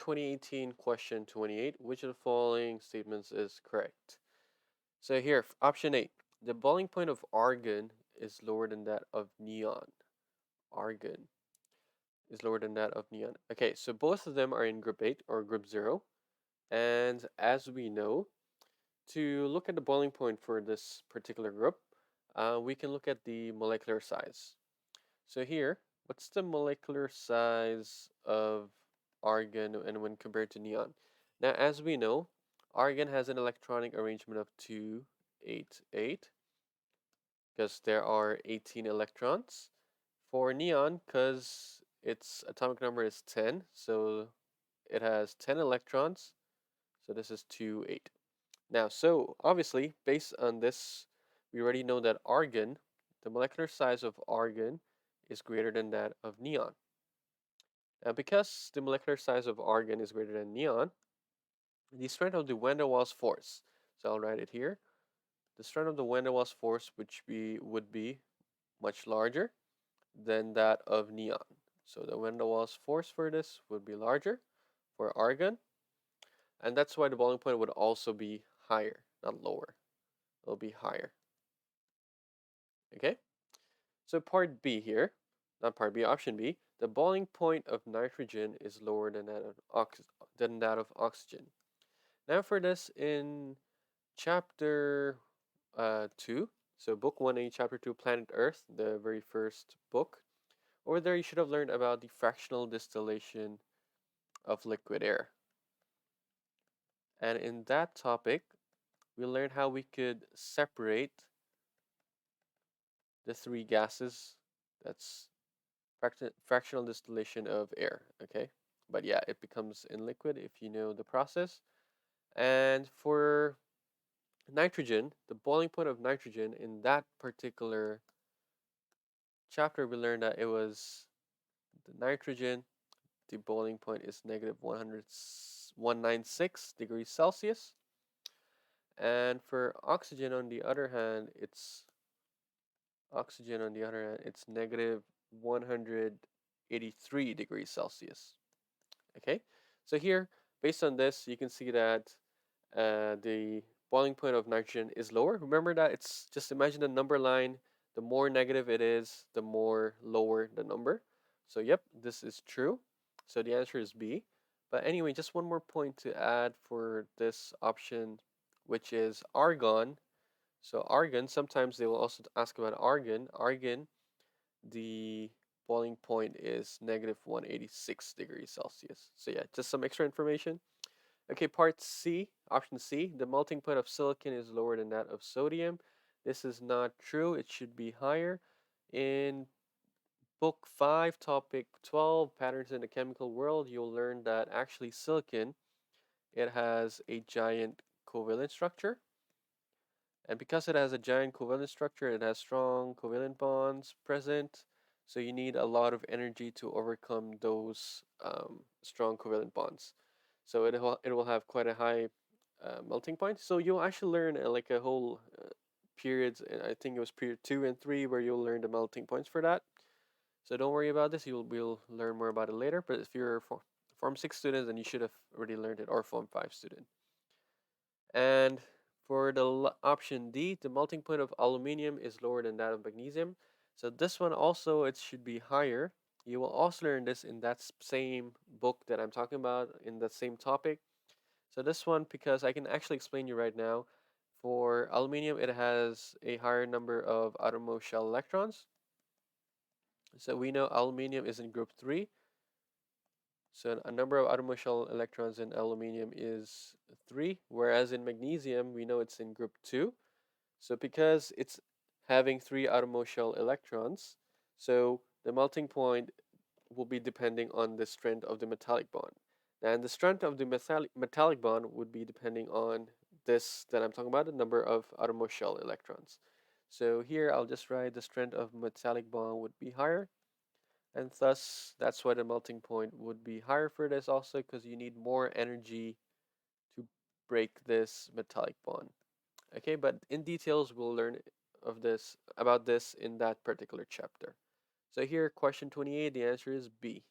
2018 question 28. Which of the following statements is correct? So here, option A, the boiling point of argon is lower than that of neon. Argon is lower than that of neon. Okay, so both of them are in group 8 or group 0. And as we know, to look at the boiling point for this particular group, we can look at the molecular size. So here, what's the molecular size of argon and when compared to neon? Now, as we know, argon has an electronic arrangement of 288 because there are 18 electrons. For neon, because its atomic number is 10, so it has 10 electrons. So this is 28. Now, so obviously, based on this, we already know that argon, the molecular size of argon, is greater than that of neon. Now, because the molecular size of argon is greater than neon, the strength of the van der Waals force, so I'll write it here, the strength of the van der Waals force would be much larger than that of neon. So the van der Waals force for this would be larger for argon, and that's why the boiling point would also be higher, not lower. It'll be higher. Okay? So part B here, not part B, option B, the boiling point of nitrogen is lower than that of oxygen. Now for this in chapter 2, so book 1A, chapter 2, Planet Earth, the very first book. Over there you should have learned about the fractional distillation of liquid air. And in that topic, we learned how we could separate the three gases. That's fractional distillation of air, okay? But yeah, it becomes in liquid if you know the process. And for nitrogen, the boiling point of nitrogen in that particular chapter, we learned that it was the nitrogen, the boiling point is negative 196 degrees Celsius. And for oxygen, on the other hand, it's negative 183 degrees Celsius. Okay, so here, based on this, you can see that the boiling point of nitrogen is lower. Remember that it's just imagine the number line. The more negative it is, the more lower the number. So yep, this is true. So the answer is B. But anyway, just one more point to add for this option, which is argon. So argon, sometimes they will also ask about argon. Argon, the boiling point is negative 186 degrees Celsius. So yeah, just some extra information. Okay, part C, option C, the melting point of silicon is lower than that of sodium. This is not true. It should be higher. In book 5, topic 12, patterns in the chemical world, you'll learn that actually silicon, it has a giant covalent structure. And because it has a giant covalent structure, it has strong covalent bonds present. So you need a lot of energy to overcome those strong covalent bonds. So it will have quite a high melting point. So you'll actually learn like a whole periods, and I think it was period 2 and 3 where you'll learn the melting points for that. So don't worry about this. We'll learn more about it later. But if you're a Form 6 student, then you should have already learned it, or Form 5 student. And for the option D, the melting point of aluminium is lower than that of magnesium. So this one also, it should be higher. You will also learn this in that same book that I'm talking about, in that same topic. So this one, because I can actually explain you right now, for aluminium, it has a higher number of outermost shell electrons. So we know aluminium is in group 3. So a number of outermost shell electrons in aluminium is 3, whereas in magnesium, we know it's in group 2. So because it's having 3 outermost shell electrons, so the melting point will be depending on the strength of the metallic bond. And the strength of the metallic bond would be depending on this that I'm talking about, the number of outermost shell electrons. So here I'll just write the strength of metallic bond would be higher, and thus that's why the melting point would be higher for this also, because you need more energy to break this metallic bond. Okay, but in details we'll learn about this in that particular chapter. So here, question 28, the answer is B.